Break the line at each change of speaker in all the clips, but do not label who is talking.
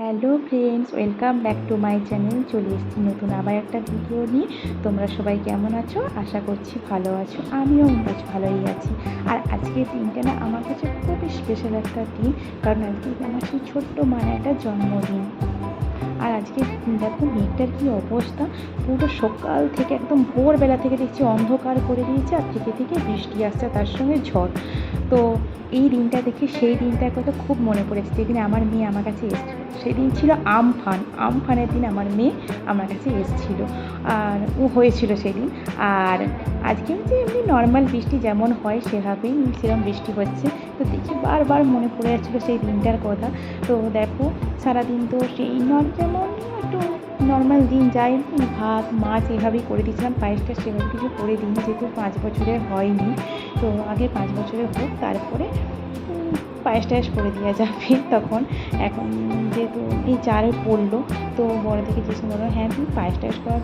Hello friends, welcome back to my channel. চলে এসেছি নতুন আবার একটা ভিডিও নিয়ে। তোমরা সবাই কেমন আছো? আশা করছি ভালো আছো। আমিও বেশ ভালোই আছি। আর আজকের দিনটা না আমার কাছে খুবই স্পেশাল একটা দিন, কারণ আজকে আমার সেই ছোট্ট মানাটার জন্মদিন। আর আজকে দেখো মেঘটার কী অবস্থা, পুরো সকাল থেকে একদম ভোরবেলা থেকে দেখছি অন্ধকার করে দিয়েছে, আর থেকে থেকে বৃষ্টি আসছে, তার সঙ্গে ঝড়। তো এই দিনটা দেখে সেই দিনটার কথা খুব মনে পড়েছে, যেদিন আমার মেয়ে আমার কাছে এসেছিলো। সেদিন ছিল আমফানের দিন আমার মেয়ে আমার কাছে এসেছিলো, আর ও হয়েছিল সেদিন। আর আজকে যে এমনি নর্মাল বৃষ্টি যেমন হয় সেভাবেই সেরকম বৃষ্টি হচ্ছে। তো দেখি বারবার মনে পড়ে যাচ্ছিলো সেই দিনটার কথা। তো দেখো সারাদিন তো সেই যেমন একটু নর্মাল দিন যায়, ভাত মাছ এভাবেই করে দিয়েছিলাম, পায়েসটা সেভাবে কিছু করে দিইনি, যেহেতু 5 বছরের হয়নি। তো আগে 5 বছরের হোক, তারপরে পায়েস টায়েস করে দেওয়া যাবে তখন। এখন যেহেতু এই 4-এ পড়লো, তো বড় থেকে জিজ্ঞেস করলো, হ্যাঁ তুই পায়েস টায়েস করার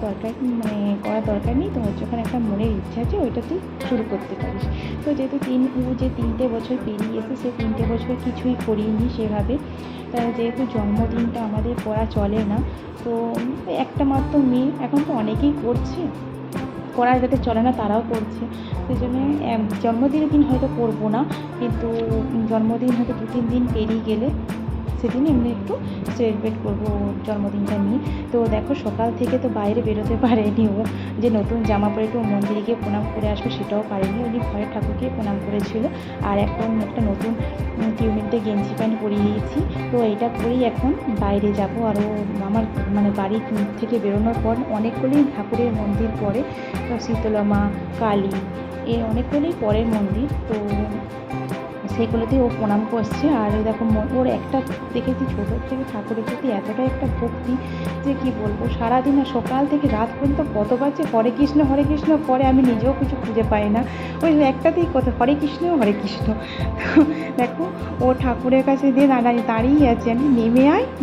দরকার নেই, তোমার যখন একটা মনের ইচ্ছা আছে ওইটা তুই শুরু করতে পারিস। তো যেহেতু 3টে বছর পেরিয়ে এসে, সে 3টে বছর কিছুই করিনি সেভাবে। তাই যেহেতু জন্মদিনটা আমাদের করা চলে না, তো একটা মাত্র মেয়ে, এখন তো অনেকেই করছে, করা যাদের চলে না তারাও করছে। সেই জন্যে জন্মদিনের দিন হয়তো করবো না, কিন্তু জন্মদিন হয়তো 2-3 দিন পেরিয়ে গেলে সেদিন এমনি একটু সেলিব্রেট করবো জন্মদিনটা নিয়ে। তো দেখো সকাল থেকে তো বাইরে বেরোতে পারেনি ও, যে নতুন জামা পরে একটু মন্দিরে গিয়ে প্রণাম করে আসবে সেটাও পারেনি, উনি ঘরের ঠাকুরকে প্রণাম করেছিল। আর এখন একটা নতুন টিউনিতে গেঞ্জি প্যান্ট পরিয়েছি, তো এটা পরেই এখন বাইরে যাব। আরও আমার বাড়ি থেকে বেরোনোর পর অনেকগুলি ঠাকুরের মন্দির পড়ে, তো শীতলা মা, কালী, অনেকগুলোই পরের মন্দির, তো সেগুলোতেই ও প্রণাম করছে। আর দেখো ওর একটা দেখেছি ছোটোর থেকে ঠাকুরের প্রতি এতটা একটা ভক্তি, যে কি বলবো, সারাদিন আর সকাল থেকে রাত পর্যন্ত কতবার যে হরে কৃষ্ণ করে আমি নিজেও কিছু খুঁজে পাই না, ওই একটাতেই কথা হরে কৃষ্ণ। তো দেখো ও ঠাকুরের কাছে দিয়ে দাঁড়িয়ে আছে, আমি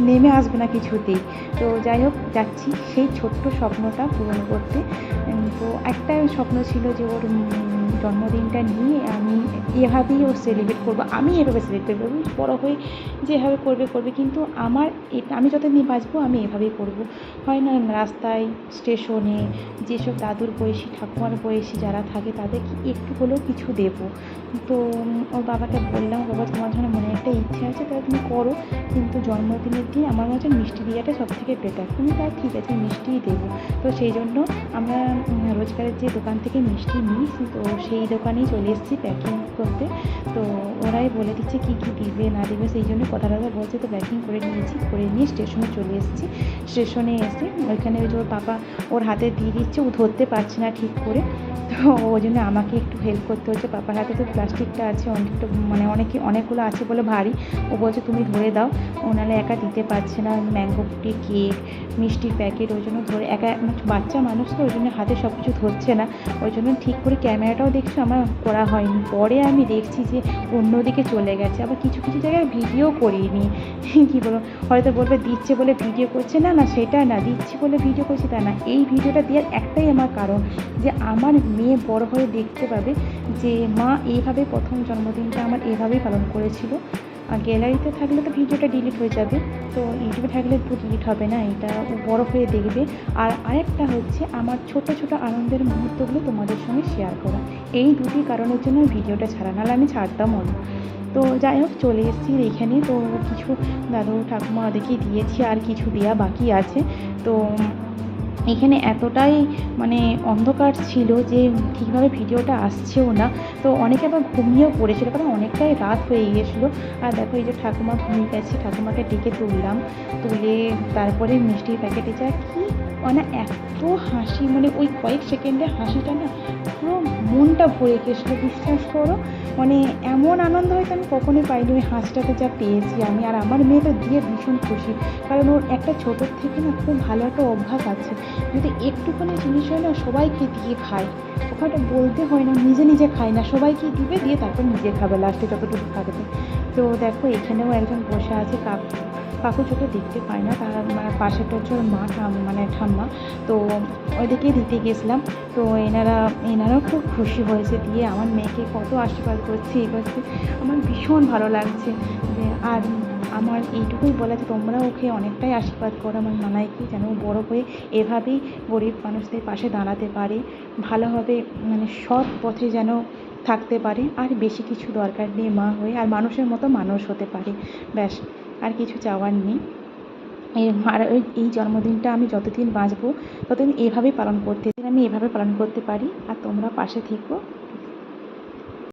নেমে আসবে না কিছুতেই। তো যাই হোক যাচ্ছি সেই ছোট্ট স্বপ্নটা পূরণ করতে। তো একটা স্বপ্ন ছিল যে ওর জন্মদিনটা নিয়ে আমি এভাবেই ও সেলিব্রেট করবো, আমি এভাবে সেলিব্রেট করবো, বড়ো হয়ে যেভাবে করবে, কিন্তু আমি যতদিন বাঁচবো আমি এভাবেই করবো। হয় না রাস্তায়, স্টেশনে যেসব দাদুর বয়সী, ঠাকুমার বয়সী যারা থাকে তাদেরকে একটু হলেও কিছু দেবো। তো ওর বাবাকে বললাম, বাবা তোমার জন্য মনে একটা ইচ্ছে আছে, তাহলে তুমি করো, কিন্তু জন্মদিনের দিন আমার মনে হচ্ছে মিষ্টি দেওয়াটা সবথেকে বেটার। তুমি তাই ঠিক আছে মিষ্টিই দেবো। তো সেই জন্য আমরা রোজগারের যে দোকান থেকে মিষ্টি নিই, তো সেই দোকানেই চলে এসেছি প্যাকিং করতে। তো ওরাই বলে দিচ্ছে কী দিবে না দিবে, সেই জন্য কথা বলছে। তো প্যাকিং করে নিয়ে স্টেশনে চলে এসেছি। স্টেশনে এসে ওইখানে ওই যে ওর পাপা ওর হাতে দিয়ে দিচ্ছে, ও ধরতে পারছে না ঠিক করে, তো ওই জন্য আমাকে একটু হেল্প করতে হচ্ছে। পাপার হাতে তো প্লাস্টিকটা আছে অনেকটা, অনেকগুলো আছে বলে ভারী, ও বলছে তুমি ধরে দাও, ও নাহলে একা দিতে পারছে না। ম্যাঙ্গো কেক, মিষ্টির প্যাকেট, ওই জন্য ধরে একা, বাচ্চা মানুষ তো ওই জন্য হাতে সব কিছু ধরছে না, ওই জন্য ঠিক করে ক্যামেরাটাও দেখছি আমার করা হয়নি। পরে আমি দেখছি যে অন্যদিকে চলে গেছে, আবার কিছু জায়গায় ভিডিও করিনি। কী বলবো, হয়তো বলবে দিচ্ছে বলে ভিডিও করছে, না সেটা না, দিচ্ছি বলে ভিডিও করছি তা না। এই ভিডিওটা দেওয়ার একটাই আমার কারণ, যে আমার মেয়ে বড় হয়ে দেখতে পাবে যে মা এইভাবে প্রথম জন্মদিনটা আমার এভাবেই পালন করেছিল। আর গ্যালারিতে থাকলে তো ভিডিওটা ডিলিট হয়ে যাবে, তো ইউটিউবে থাকলে তো ডিলিট হবে না, এটা বড় হয়ে দেখবে। আর আরেকটা হচ্ছে আমার ছোট আনন্দের মুহূর্তগুলো তোমাদের সঙ্গে শেয়ার করা। এই দুটি কারণের জন্য ভিডিওটা ছাড়া, নাহলে আমি ছাড়তামও না। তো যাই হোক চলে এসেছি এইখানে, তো কিছু দাদু ঠাকুমা ওদেরকে দিয়েছি, আর কিছু দেওয়া বাকি আছে। তো এখানে এতটাই অন্ধকার ছিল যে ঠিকভাবে ভিডিওটা আসছেও না, তো অনেকে আবার ঘুমিয়েও পড়েছিল, কারণ অনেকটাই রাত হয়ে গিয়েছিলো। আর দেখো এই যে ঠাকুমা ঘুমিয়ে গেছে, ঠাকুমাকে ডেকে তুলে তারপরে মিষ্টির প্যাকেটে যা কি এত হাসি, ওই কয়েক সেকেন্ডে হাসিটা না পুরো মনটা ভরে গেছিলো, বিশ্বাস করো। এমন আনন্দ হয়তো আমি কখনোই পাইনি ওই হাসিটাতে যা পেয়েছি আমি। আর আমার মেয়ে তো দিয়ে ভীষণ খুশি, কারণ ওর একটা ছোটোর থেকে না খুব ভালো একটা অভ্যাস আছে, যদি একটুখানি জিনিস হয় না সবাইকে দিয়ে খায়, ওখানে বলতে হয় না, নিজে খায় না, সবাইকে দিবে, দিয়ে তারপর নিজে খাবে লাস্টে যতটুকু থাকবে। তো দেখো এখানেও একজন বসে আছে, কাকু চোখে দেখতে পায় না, তার পাশেটা হচ্ছে ওর মা, ঠাম্মা। তো ওইদিকে দিতে গেছিলাম। তো এনারাও খুব খুশি হয়েছে দিয়ে, আমার মেয়েকে কত আশীর্বাদ করছে, আমার ভীষণ ভালো লাগছে। আর আমার এইটুকুই বলা যে তোমরা ওকে অনেকটাই আশীর্বাদ করো আমার নানাইকে, যেন ও বড়ো হয়ে এভাবেই গরিব মানুষদের পাশে দাঁড়াতে পারে, ভালোভাবে মানে সৎ পথে যেন থাকতে পারে। আর বেশি কিছু দরকার নেই মা হয়ে, আর মানুষের মতো মানুষ হতে পারে, ব্যাস আর কিছু চাওয়ার নেই। আর এই জন্মদিনটা আমি যতদিন বাঁচবো ততদিন এভাবেই পালন করতে, আমি এভাবে পালন করতে পারি। আর তোমরা পাশে থেকো।